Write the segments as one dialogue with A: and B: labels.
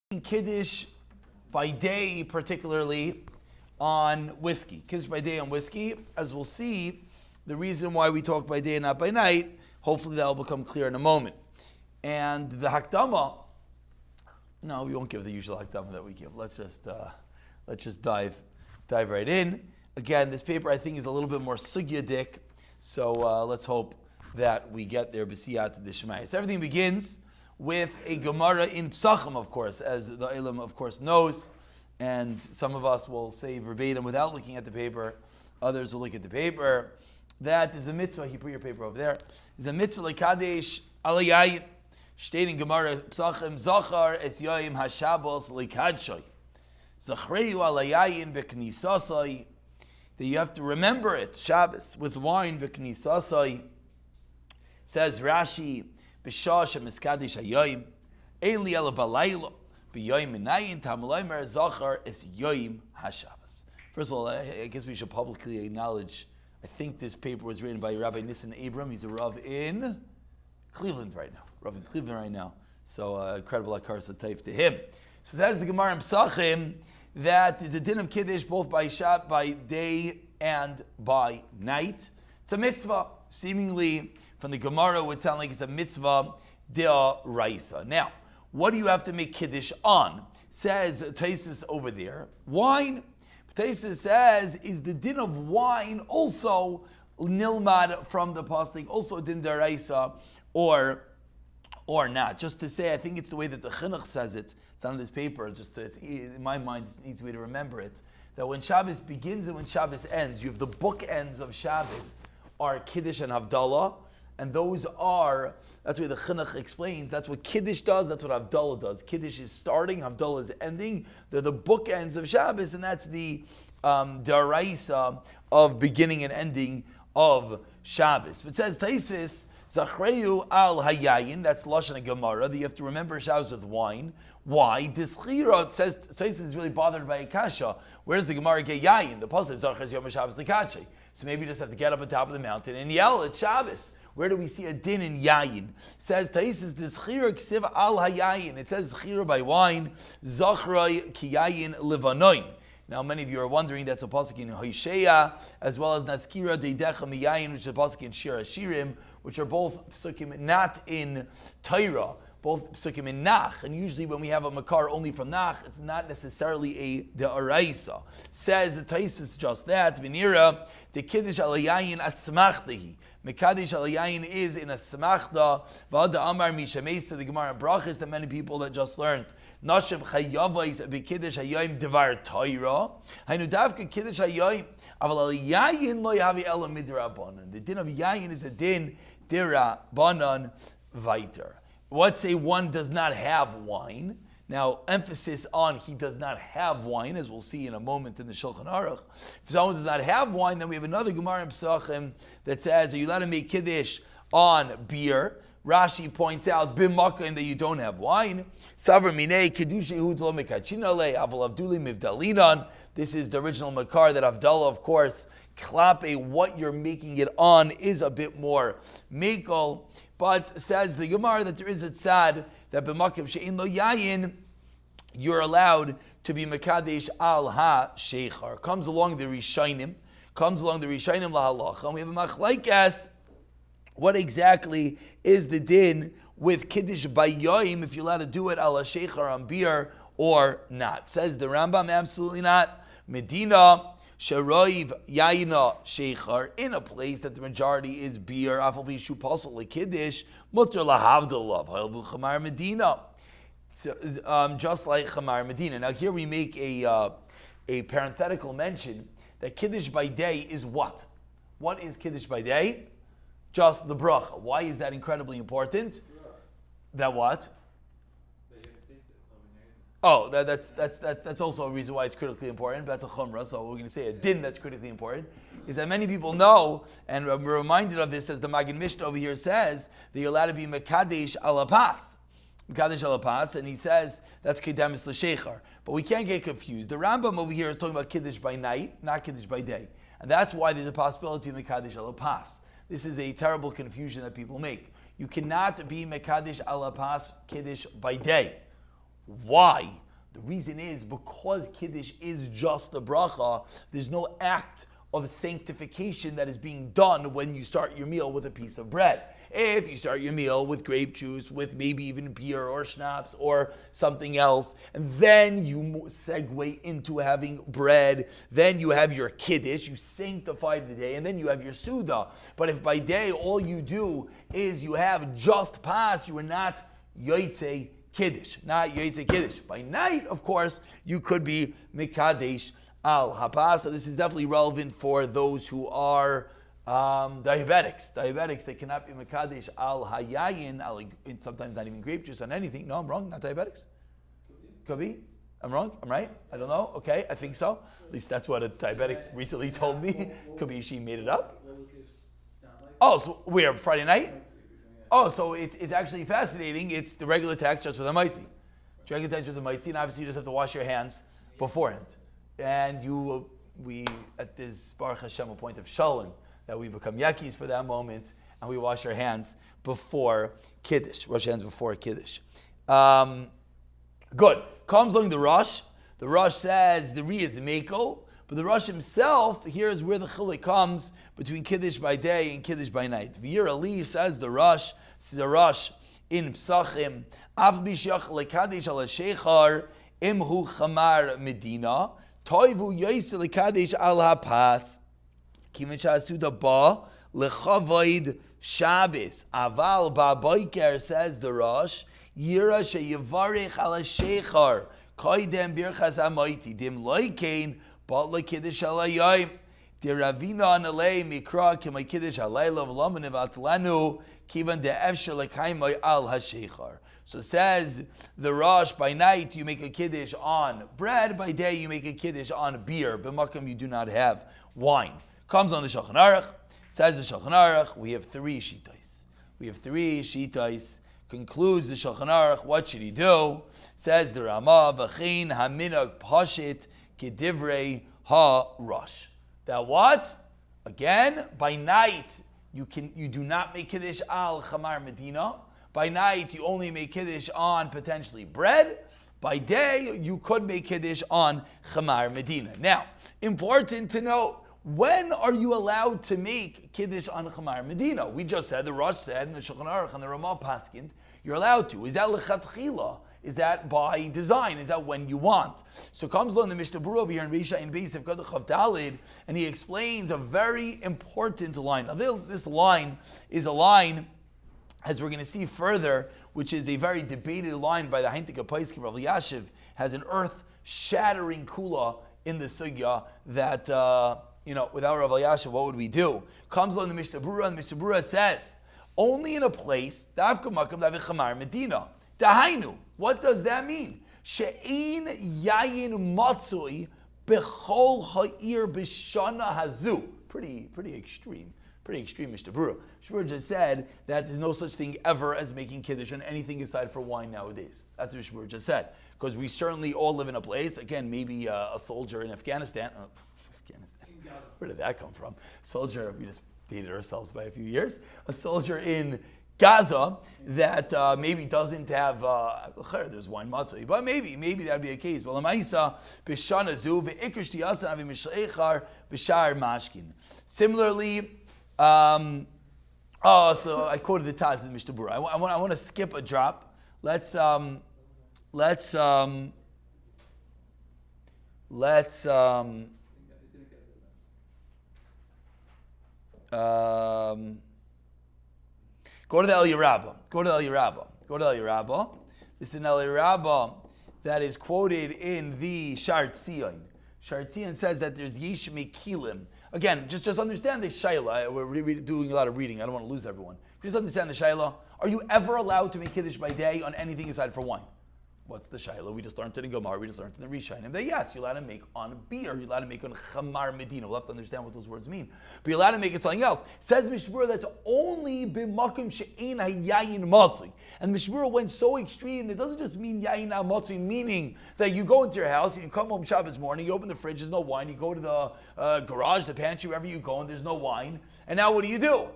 A: Kiddush by day, particularly on whiskey. Kiddush by day on whiskey, as we'll see, the reason why we talk by day and not by night, hopefully that will become clear in a moment. And the Hakdama, no, we won't give the usual Hakdama that we give. Let's just dive right in. Again, this paper I think is a little bit more sugyadik, so let's hope that we get there b'siyat d'shmai. So everything begins with a Gemara in Psachim, of course, as the Ilam, of course, knows. And some of us will say verbatim without looking at the paper. Others will look at the paper. That is a mitzvah. You put your paper over there. Is a mitzvah lekadesh alayayin. Stating Gemara Psachim Zachar es yoyim hashabos lekadshoy. Zachreu alayayin beknisasai. That you have to remember it, Shabbos, with wine beknisasai. Says Rashi, B'shah shemiskadesh hayoyim, Eli ela balayla, b'yoyim minayin, Tamulaymer zachar es yoyim hashabbos. First of all, I guess we should publicly acknowledge, I think this paper was written by Rabbi Nissen Abram. He's a Rav in Cleveland right now. So incredible akar satayv to him. So that's the Gemara in Psachim, that is a din of Kiddush both by day and by night. It's a mitzvah, seemingly from the Gemara would sound like it's a mitzvah de'oraisa. Now, what do you have to make Kiddush on? Says Taisus over there, wine. Taisus says, is the din of wine also nilmad from the pasuk, also din de'oraisa, or not? Just to say, I think it's the way that the Chinuch says it. It's on this paper. In my mind, it's an easy way to remember it. That when Shabbos begins and when Shabbos ends, you have the bookends of Shabbos are Kiddush and Havdalah. And those are, that's what the Chinuch explains, that's what Kiddush does, that's what Havdalah does. Kiddush is starting, Havdalah is ending. They're the bookends of Shabbos, and that's the daraisa of beginning and ending of Shabbos. But it says, Taisus, Zachreu al hayayin, that's Lashon Gemara, that you have to remember Shabbos with wine. Why? Dischira, it says, Taisus is really bothered by Akasha. Where's the Gemara get yayin? The pasuk is Zachrez Yom Shabbos Likache. So maybe you just have to get up on top of the mountain and yell at Shabbos. Where do we see a din in yayin? Says Taisus dischira ksiv al hayayin. It says chira by wine. Zachroi ki yayin levanoin. Now, many of you are wondering that's a pasuk in Hosea, as well as Naskira deidecha miyayin, which is a pasuk in Shir Hashirim, which are both psukim not in Torah, both psukim in Nach. And usually when we have a makar only from Nach, it's not necessarily a de'oraisa. Says Taisus just that, Vinira, the Kiddush alayayin asmachtahi. Mekadesh alayayin is in a smachta. V'ada amar mishamesa, the Gemara in Brachos, that many people that just learned. Nashem chayavais b'kiddush hayoyim devar Torah. Hainu davka kiddush hayoyim. Aval alayayin lo yavi ela midrabanan. The din of yayin is a din dirabanan viter. Let's say one does not have wine. Now, emphasis on he does not have wine, as we'll see in a moment in the Shulchan Aruch. If someone does not have wine, then we have another Gemara in Psachim that says, are you allowed to make Kiddush on beer? Rashi points out, b'makayin, that you don't have wine. Savr minei Kiddush Yehud lo mekachin ale, aval avduli mivdalinan. This is the original makar that Havdalah, of course, klape, what you're making it on is a bit more mekel. But says the Gemara that there is a tzad that b'makim she'in lo yayin, you're allowed to be mekadesh al ha sheichar. Comes along the Rishainim lahalacha. And we have a machlaikas. What exactly is the din with Kiddush by yoyim, if you're allowed to do it al ha sheichar on beer or not? Says the Rambam, absolutely not. Medina Sharoiv Yayina Sheichar, in a place that the majority is beer, Afal Bishu Pasal Kiddush, Mutter Lahavdalav, Halvu Chamar Medina. Just like Chamar Medina. Now here we make a parenthetical mention that Kiddush by day is what? What is Kiddush by day? Just the bracha. Why is that incredibly important? That what? Oh, that's also a reason why it's critically important. That's a chumrah, so we're going to say a din that's critically important. Is that many people know, and we're reminded of this as the Magen Mishnah over here says, that you're allowed to be mekadesh alapas. Mekadesh alapas, and he says that's kedemis l'sheichar. But we can't get confused. The Rambam over here is talking about Kiddush by night, not Kiddush by day. And that's why there's a possibility of mekadesh alapas. This is a terrible confusion that people make. You cannot be mekadesh alapas Kiddush by day. Why? The reason is because Kiddush is just a bracha, there's no act of sanctification that is being done when you start your meal with a piece of bread. If you start your meal with grape juice, with maybe even beer or schnapps or something else, and then you segue into having bread, then you have your Kiddush, you sanctify the day, and then you have your Suda. But if by day all you do is you have just pas, you are not Yotzei Kiddush, not Yotzei Kiddush. By night, of course, you could be Mikadesh al Hapas. So this is definitely relevant for those who are diabetics. Diabetics, they cannot be Mikadesh al Hayayin, sometimes not even grape juice on anything. No, I'm wrong, not diabetics. Could be. I'm wrong? I'm right? I don't know. Okay, I think so. At least that's what a diabetic recently told me. Could be she made it up. Oh, so where? Friday night? Oh, so it's actually fascinating. It's the regular text just with a mitzi. It's regular text with a mitzi, and obviously you just have to wash your hands beforehand. And we at this Baruch Hashem, a point of shalom, that we become yakis for that moment, and we wash our hands before Kiddush. Wash your hands before Kiddush. Good. Comes along the Rosh. The Rosh says the Ri is Mekel, but the Rosh himself, here's where the chiluk comes between Kiddush by day and Kiddush by night. V'yir Ali says the Rosh in Psachim, Av b'shach lekadesh al shechar imhu chamar medina, toivu yoyse lekadesh al hapas, kiven sha'asuda ba lechavod Shabbos. Aval ba'boiker says the Rosh, yira sheyivarech al shechar, koidem birchas ha'moiti, dim loikein, but like Kiddush alayim, the Ravina analei mikra k'may Kiddush alayla v'lamen v'atlanu kivan de'efshel l'kaimay al hasheichar. So says the Rosh, by night you make a Kiddush on bread, by day you make a Kiddush on beer. B'makam you do not have wine. Comes on the Shulchan Aruch, says the Shulchan Aruch, we have three shitais. Concludes the Shulchan Aruch, what should he do? Says the Ramah, v'chein haminag pashit Kedivrei ha-Rosh. That what? Again, by night you do not make Kiddush al Chamar Medina. By night you only make Kiddush on potentially bread. By day you could make Kiddush on Chamar Medina. Now, important to note, when are you allowed to make Kiddush on Chamar Medina? We just said, the Rosh said, and the Shulchan Aruch and the Ramah paskind, you're allowed to. Is that lechatchila? Is that by design? Is that when you want? So comes along the Mishnah Berurah over here in Reisha in Beis of Chav Dalid, and he explains a very important line. Now this line is a line, as we're going to see further, which is a very debated line by the Heintika Paiskim. Rav Yashiv has an earth-shattering kula in the sugya that, without Rav Yashiv, what would we do? Comes along the Mishnah Berurah, and the Mishnah Berurah says, only in a place, Davka Makam Davik Chamar Medina. Dahainu. What does that mean? She'ein yayin matzui bechol ha'ir b'shana hazu. Pretty extreme. Pretty extreme, Mr. Berurah. Shmuel just said that there's no such thing ever as making Kiddush on anything aside for wine nowadays. That's what Shmuel just said. Because we certainly all live in a place, again, maybe a soldier in Afghanistan. Afghanistan. Where did that come from? Soldier, we just dated ourselves by a few years. A soldier in Gaza that maybe doesn't have there's wine matzah, but maybe that'd be a case. But lamaisa b'shana zu ve'ikrish tiyasan avi mishleichar b'shar mashkin. Similarly, so I quoted the Taz in the Mishnah Berurah. I want to skip a drop. Let's go to the El Yerabah. This is an El Yerabah that is quoted in the Shar Tzion. Shar Tzion says that there's Yesh Mekilim. Again, just understand the Shaila. We're doing a lot of reading. I don't want to lose everyone. Just understand the Shaila. Are you ever allowed to make Kiddush by day on anything aside for wine? What's the Shaila? We just learned it in Gemara. We just learned it in the Rishonim. That yes, you're allowed to make on beer. You're allowed to make on Chamar Medina. We'll have to understand what those words mean. But you're allowed to make it something else. Says Mishnah Berurah that's only b'makom she'ein hayayin matzui. And Mishnah Berurah went so extreme. It doesn't just mean yayin matzui, meaning that you go into your house and you come home Shabbos morning, you open the fridge, there's no wine. You go to the garage, the pantry, wherever you go, and there's no wine. And now what do?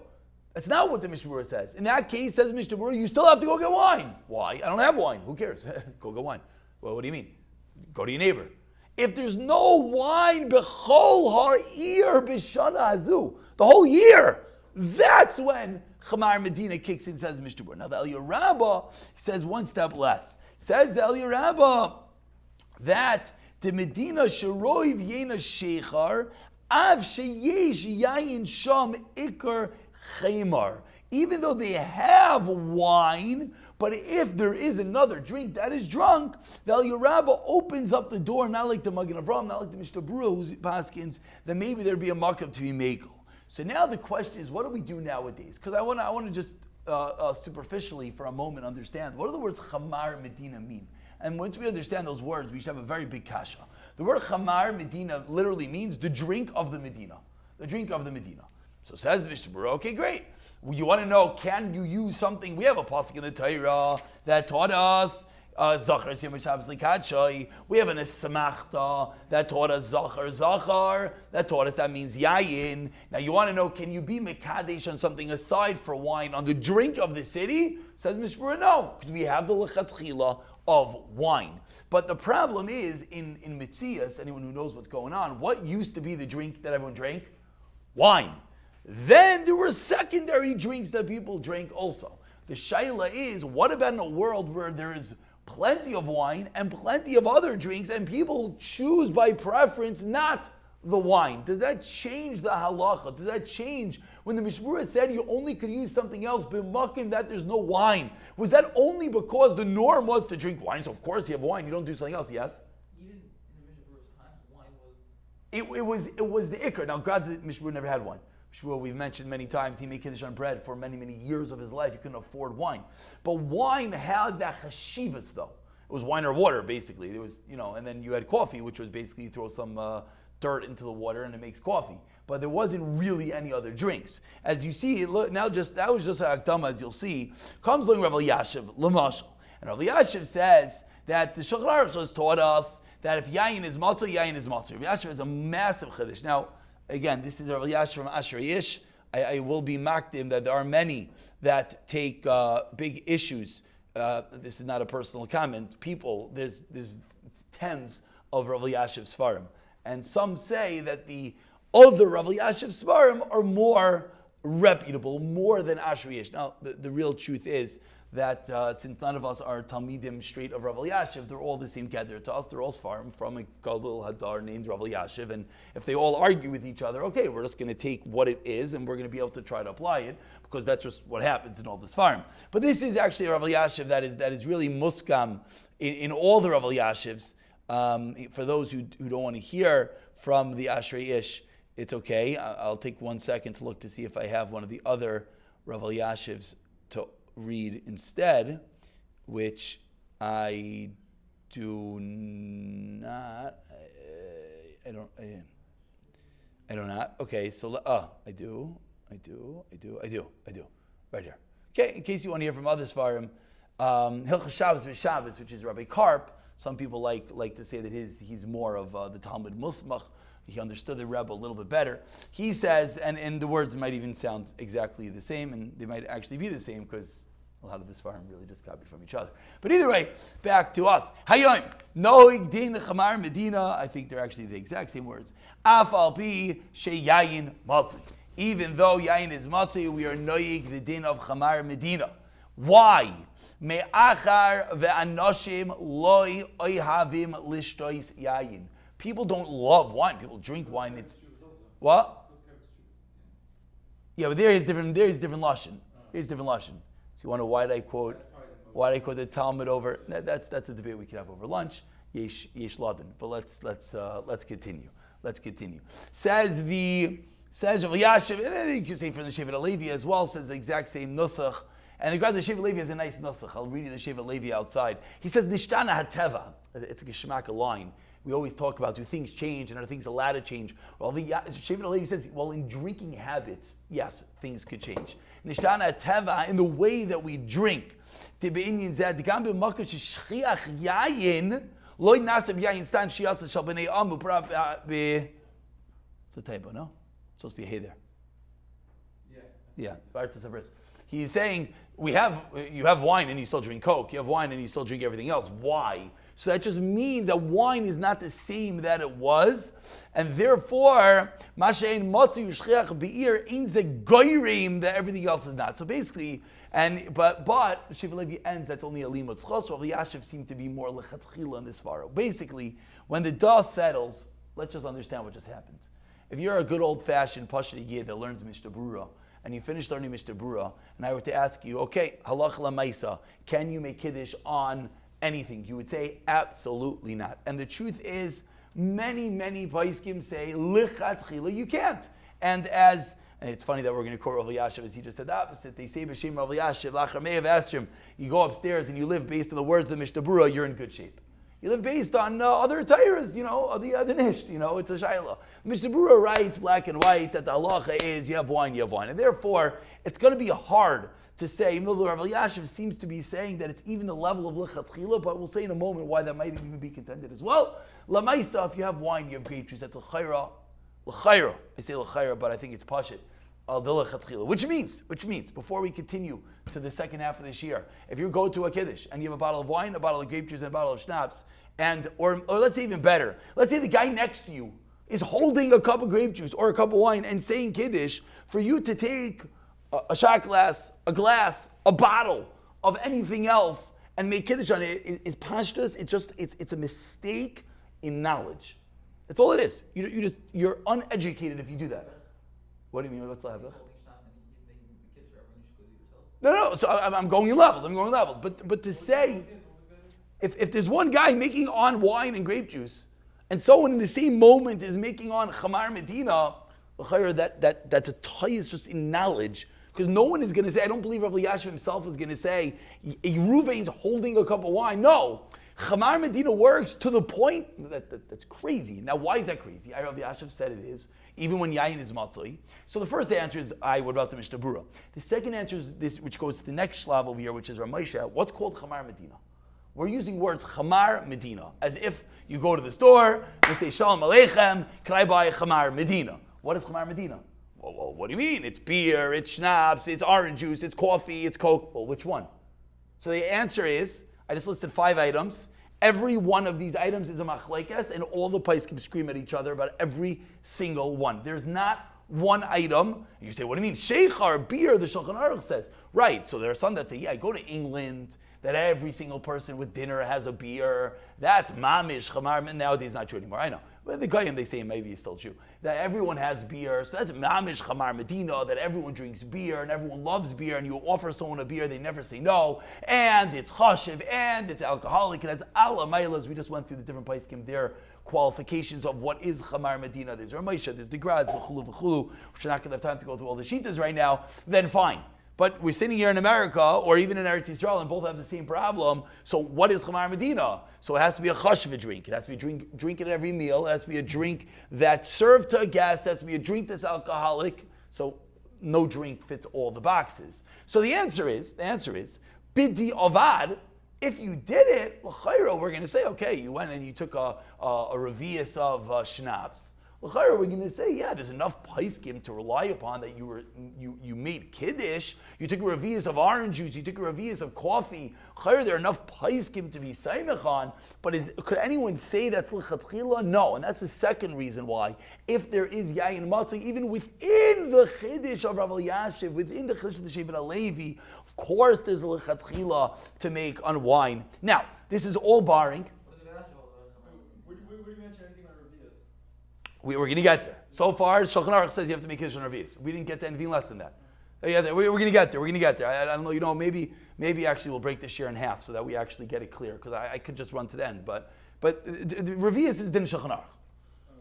A: That's not what the Mishnah Berurah says. In that case, says Mishnah Berurah, you still have to go get wine. Why? I don't have wine. Who cares? Go get wine. Well, what do you mean? Go to your neighbor. If there's no wine, b'chol ha'ir b'shana hazu, the whole year, that's when Chamar Medina kicks in, says Mishnah Berurah. Now the Eliyah Rabbah says one step less. Says the Eliyah Rabbah that the Medina sheroiv yena shechar av sheyesh yayin sham ikar chemar. Even though they have wine, but if there is another drink that is drunk, the Eliyah Rabbah opens up the door, not like the Magen Avraham, not like the Mishnah Berurah, who's paskins, that maybe there'd be a makam to be mekel. So now the question is, what do we do nowadays? Because I want to just superficially for a moment understand, what do the words Chamar Medina mean? And once we understand those words, we should have a very big kasha. The word Chamar Medina literally means the drink of the Medina. The drink of the Medina. So says Mishnah Berurah, okay, great. You want to know, can you use something? We have a pasuk in the Torah that taught us Zachar Yom Shabbos Likadshai. We have an Esamachta that taught us Zachar. That taught us that means Yayin. Now you want to know, can you be Mekadesh on something aside for wine on the drink of the city? Says Mishnah Berurah, no, because we have the Lechatchila of wine. But the problem is, in Mitzias, anyone who knows what's going on, what used to be the drink that everyone drank? Wine. Then there were secondary drinks that people drank also. The shaila is, what about in a world where there is plenty of wine and plenty of other drinks and people choose by preference not the wine? Does that change the halacha? Does that change when the Mishnah Berurah said you only could use something else b'makim that there's no wine? Was that only because the norm was to drink wine? So of course you have wine, you don't do something else, yes?
B: Even in the Mishnah Berurah's times, wine was...
A: It was the ikar. Now granted, Mishnah Berurah never had wine. We've mentioned many times, he made Kiddush on bread for many, many years of his life. He couldn't afford wine. But wine had that chashivas though. It was wine or water, basically. There was, and then you had coffee, which was basically you throw some dirt into the water and it makes coffee. But there wasn't really any other drinks. As you see, that was just an akdama, as you'll see. Comes along Rav Elyashiv, Lamashal. And Rav Elyashiv says that the Shulchan Aruch has taught us that if yayin is matzah, yayin is matzah. Rav Elyashiv is a massive chiddush. Now, again, this is Rav Elyashiv from Asher Ish. I will be makdim that there are many that take big issues. This is not a personal comment. People, there's tens of Rav Elyashiv Svarim. And some say that the other Rav Elyashiv Svarim are more reputable, more than Asher Ish. Now, the real truth is that since none of us are Talmidim straight of Rav Elyashiv, they're all the same gather. To us, they're all Svarim from a Gadol Hadar named Rav Elyashiv. And if they all argue with each other, okay, we're just going to take what it is and we're going to be able to try to apply it, because that's just what happens in all the Svarim. But this is actually a Rav Elyashiv that is really muskam in all the Rav Elyashivs. For those who don't want to hear from the Ashrei Ish, it's okay. I'll take 1 second to look to see if I have one of the other Rav Elyashivs to read instead, which I do not. I do not. Okay, so I do. Right here. Okay, in case you want to hear from other Svarim, Hilchos Shabbos, which is Rabbi Karp. Some people like to say that he's more of the Talmud Musmach. He understood the Rebbe a little bit better. He says, and the words might even sound exactly the same, and they might actually be the same, because a lot of this farm really just copied from each other. But either way, back to us. Hayom, noig din chamar medina. I think they're actually the exact same words. Af al pi she yayin matzi. Even though yayin is matzi, we are noig the din of chamar medina. Why? Me'achar ve'anoshim loy oihavim lishtois yayin. People don't love wine. People drink wine. It's what? Yeah, but there is different lashon. Here's different lashon. So you wonder why did I quote the Talmud over? That's a debate we could have over lunch. Yesh ladin. But let's continue. Says Rav Elyashiv, and then you can say from the Shevet Levi as well. Says the exact same nusach. And the Shevet Levi has a nice nusach. I'll read you the Shevet Levi outside. He says nishtana hateva. It's a geshmaka line. We always talk about, do things change and are things allowed to change? Well, Shevet Levi says, well, in drinking habits, yes, things could change. Nishtana teva, in the way that we drink. It's a typo, no? It's supposed to be a hey there. Yeah. He's saying, you have wine and you still drink Coke. You have wine and you still drink everything else. Why? So that just means that wine is not the same that it was, and therefore, Mashein Matzu Yishchiach Be'ir Ein Ze Goyrim, that everything else is not. So basically, but Shiva Levi ends, that's only a limud tzchos. Rav Yashiv seemed to be more lechatchila in this svara. Basically, when the dust settles, let's just understand what just happened. If you're a good old-fashioned Pashut Yid that learns Mishnah Berurah, and you finish learning Mishnah Berurah, and I were to ask you, okay, halach lamaisa, can you make Kiddush on anything? You would say, absolutely not. And the truth is, many Paiskim say, lichatchila, you can't. And it's funny that we're going to quote Rav Yashiv as he just said the opposite. They say, B'Shem Rav Yashiv, Lachar Me'av Astrim, you go upstairs and you live based on the words of the Mishnah Berurah, you're in good shape. You live based on other Torahs, the Nisht, it's a Shaila. Mishnah Berurah writes black and white that the halacha is you have wine. And therefore, it's going to be hard to say, even though the Rav Yashiv seems to be saying that it's even the level of lechatchila, but we'll say in a moment why that might even be contended as well. Lamaisa, if you have wine, you have grape juice, that's l'chayra. L'chayra. I say l'chayra, but I think it's pashit. Which means, before we continue to the second half of this year, if you go to a Kiddush and you have a bottle of wine, a bottle of grape juice, and a bottle of schnapps, or let's say even better, let's say the guy next to you is holding a cup of grape juice or a cup of wine and saying Kiddush, for you to take a shot glass, a glass, a bottle of anything else and make Kiddush on it is pashtus. It's a mistake in knowledge. That's all it is. You're uneducated if you do that. What do you mean? What's the habit? No. So I'm going in levels. But to say, if there's one guy making on wine and grape juice, and someone in the same moment is making on chamar medina, that's a tayis just in knowledge. Because no one is going to say, I don't believe Rav Yashiv himself is going to say, Ruvain's holding a cup of wine. No. Chamar Medina works to the point that's crazy. Now, why is that crazy? Rav Yashiv said it is, even when yayin is matzli. So the first answer is, what about the Mishnah Berurah? The second answer is this, which goes to the next shlav over here, which is Ramosha. What's called Chamar Medina? We're using words Chamar Medina, as if you go to the store, they say, Shalom Aleichem, can I buy Chamar Medina? What is Chamar Medina? Well, what do you mean? It's beer, it's schnapps, it's orange juice, it's coffee, it's Coke. Well, which one? So the answer is, I just listed 5 items. Every one of these items is a machlekes, and all the paiskim scream at each other about every single one. There's not one item. You say, what do you mean? Sheikhar, beer, the Shulchan Aruch says. Right, so there are some that say, I go to England, that every single person with dinner has a beer. That's mamish, chamar. Nowadays it's not true anymore, I know. But the Goyim, they say maybe it's still true. That everyone has beer, so that's mamish, chamar, medina, that everyone drinks beer and everyone loves beer, and you offer someone a beer, they never say no. And it's chashiv, and it's alcoholic, and has Allah mailas. We just went through the different paiskim, their qualifications of what is chamar medina. There's Ramesha, there's the Graz, v'chulu, which we're not going to have time to go through all the shitas right now. Then fine. But we're sitting here in America, or even in Eretz Yisrael, and both have the same problem. So what is Chamar Medina? So it has to be a chashva drink. It has to be drink at every meal. It has to be a drink that's served to a guest. It has to be a drink that's alcoholic. So no drink fits all the boxes. So the answer is, bidi avad, if you did it, l'chayro, we're going to say, okay, you went and you took a revius of schnapps. L'chayra, we're going to say, there's enough paiskim to rely upon that you made kiddush, you took a revius of orange juice, you took a revius of coffee. L'chayra, there are enough paiskim to be saimech on, but could anyone say that's l'chatchila? No, and that's the second reason why. If there is yayin matzah, even within the kiddush of Rav Yashiv, within the kiddush of the Shevet HaLevi, of course there's a l'chatchila to make on wine. Now, this is all barring. We're going to get there. So far, Shulchan Aruch says you have to make Kiddush on Revius. We didn't get to anything less than that. We're going to get there. I don't know, maybe actually we'll break this year in half so that we actually get it clear, because I could just run to the end. But the Revius is din Shulchan Aruch.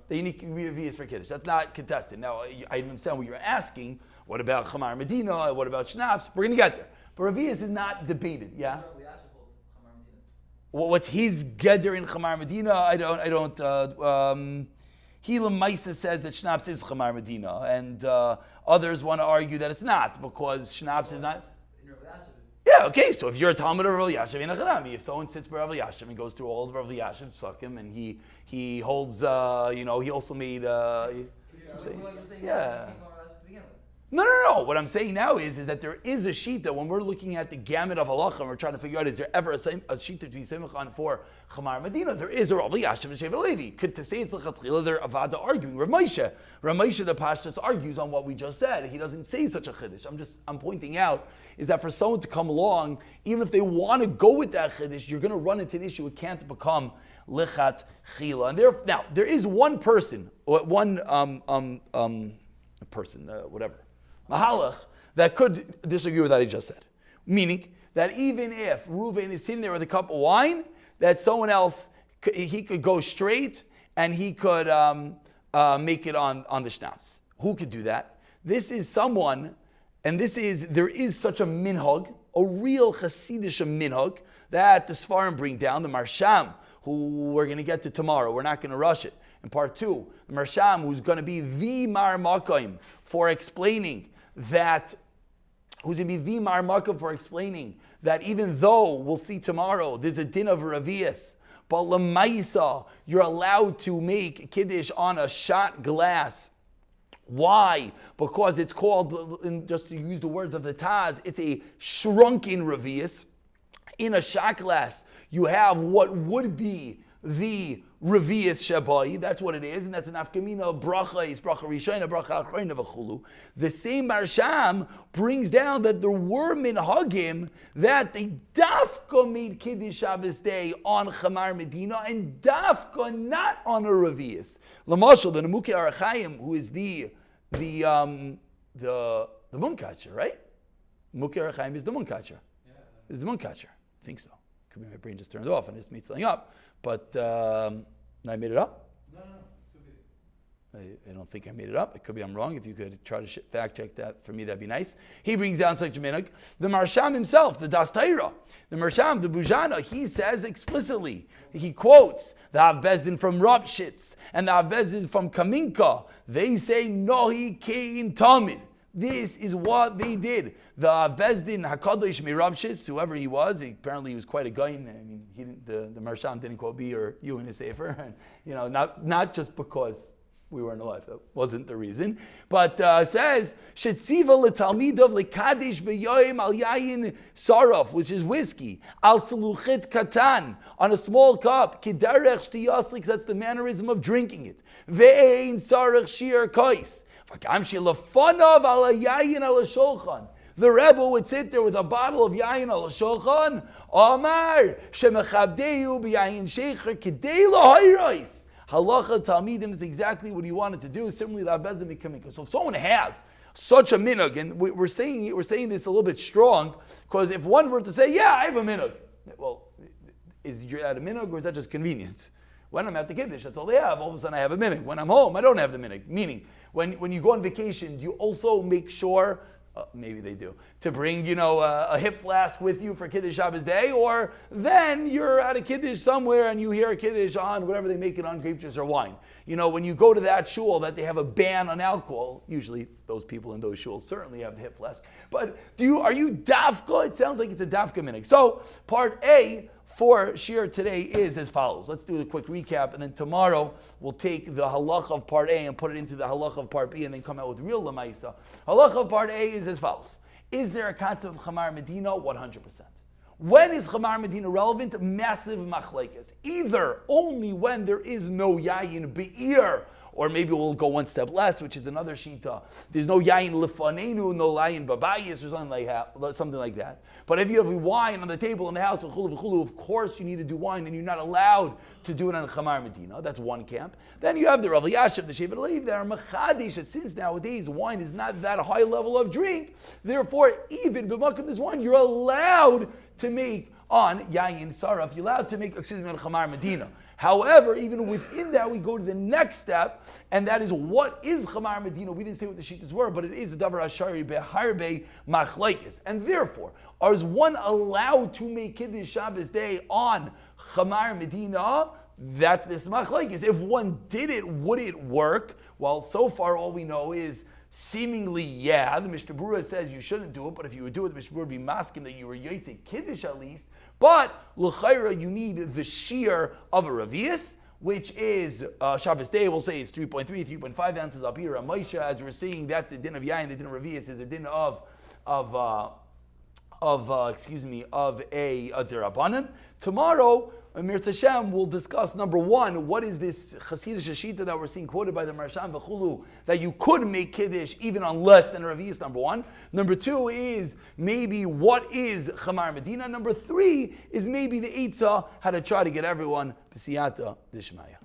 A: The unique Revius for Kiddush. That's not contested. Now, I understand what you're asking. What about Chamar Medina? What about Schnapps? We're going to get there. But Revius is not debated, yeah? Well, what's his Geder in Chamar Medina? I don't. Hila Maisa says that Schnapps is Chamar Medina, and others want to argue that it's not, because Schnapps is not. Yeah, okay, so if you're a Talmud of Rav Yashiv in Acharami, if someone sits by Rav Yashiv and goes through all of Rav Yashiv Psukim, and he holds, he also made, No. What I'm saying now is that there is a shita when we're looking at the gamut of halacha and we're trying to figure out is there ever a shita to be semich on for Chamar Medina? There is a Rav Yashav and Shevet Levi. Could to say it's l'chatzchila they're avada arguing. Rav Moshe the Pashtus argues on what we just said. He doesn't say such a chiddush. I'm pointing out is that for someone to come along, even if they want to go with that chiddush, you're going to run into an issue. It can't become lichat chila. And there is one person, whatever. Mahalach, that could disagree with what I just said. Meaning that even if Reuven is sitting there with a cup of wine, that someone else, he could go straight and he could make it on the schnapps. Who could do that? This is someone, and there is such a minhag, a real Hasidish minhag, that the Sfarim bring down, the Marsham, who we're going to get to tomorrow. We're not going to rush it. In part 2, the Marsham, who's going to be the Mar Makoim for explaining that, even though we'll see tomorrow there's a din of Ravias, but Lamaisa, you're allowed to make Kiddush on a shot glass. Why? Because it's called, just to use the words of the Taz, it's a shrunken Ravias. In a shot glass, you have what would be the Revius Shabai, that's what it is, and that's an Afkamina bracha, is bracha Rishayna, bracha Achrayna v'chulu. The same Marsham brings down that there were minhagim that they dafka made Kiddush Shabbos day on Chamar Medina and dafka not on a Revius. Lamashal, the Nemuki Arachayim, who is the Munkatcher, right? Nemuki Arachayim is the Munkatcher. Yeah. Is the Munkatcher. I think so. Could be my brain just turned off and it's made something up. But I made it up?
B: No. Could be.
A: I don't think I made it up. It could be I'm wrong. If you could try to fact check that for me, that'd be nice. He brings down such a minhag. The Marsham himself, the Das Taira, the Marsham, the Bujana, he says explicitly, he quotes the Av Bezdin from Ropshitz and the Av Bezdin from Kaminka. They say, Nohi Kein Tamid. This is what they did. The Bezdin Hakadosh Mirabshis, whoever he was, apparently he was quite a guy. I mean, the Marsham didn't quote me or you in his sefer, and not just because we weren't alive. That wasn't the reason. But says Shetziva leTalmidav leKadesh beYoim al Yayin Saraf, which is whiskey, al Saluchit Katan, on a small cup, Kidarech Shtiyaslik. That's the mannerism of drinking it. Ve'ein Sarach Shir Kais. The Rebbe would sit there with a bottle of yayin al shulchan. Omar shemechabdeu b'yayin shecher kedei lahayros. Halacha talmidim is exactly what he wanted to do. Similarly, the Bezdin Mikamika. So if someone has such a minhag, and we're saying this a little bit strong, because if one were to say, "Yeah, I have a minhag," well, is that a minhag or is that just convenience? When I'm at the Kiddush, that's all they have. All of a sudden I have a minhag. When I'm home, I don't have the minhag. Meaning, when you go on vacation, do you also make sure, maybe they do, to bring, a hip flask with you for Kiddush Shabbos day? Or then you're at a Kiddush somewhere and you hear a Kiddush on whatever they make it on, grape juice or wine. When you go to that shul that they have a ban on alcohol, usually those people in those shuls certainly have the hip flask. But are you dafka? It sounds like it's a dafka minhag. So, part A for Shir today is as follows. Let's do a quick recap, and then tomorrow we'll take the halach of part A and put it into the halach of part B and then come out with real lamaisa. Halach of part A is as follows. Is there a concept of Chamar Medina? 100%. When is Chamar Medina relevant? Massive machlekes. Either only when there is no yayin be'ir, or maybe we'll go one step less, which is another shita. There's no yayin lefanenu, no yayin babayis, or something like that. But if you have wine on the table in the house, of course you need to do wine, and you're not allowed to do it on Chamar Medina. That's one camp. Then you have the Rav Yashav, the Shevet Levi, that are machadish, that since nowadays wine is not that high level of drink, therefore even b'makom this wine, you're allowed to make on yayin saraf. You're allowed to make, on Chamar Medina. However, even within that, we go to the next step, and that is what is Chamar Medina. We didn't say what the shittas were, but it is a davar ashari beharbe machlekes. And therefore, is one allowed to make Kiddush Shabbos day on Chamar Medina? That's this machlekes. If one did it, would it work? Well, so far all we know is seemingly, yeah. The Mishnah Berurah says you shouldn't do it, but if you would do it, the Mishnah Berurah would be masking that you were yotzei Kiddush at least. But l'chayra, you need the shear of a Revius. which is Shabbos day, we'll say it's 3.3, 3.5 ounces up here. Moshe, as we're seeing that the din of Yain, the din of Revius is a din of a Derabanan. Tomorrow, Mir Hashem will discuss number one, what is this Hasidic Shashita that we're seeing quoted by the Marshan V'chulu, that you could make Kiddush even on less than a Revius, number one. Number two is maybe what is Chamar Medina. Number three is maybe the Eitzah, how to try to get everyone B'siyata Dishmaya.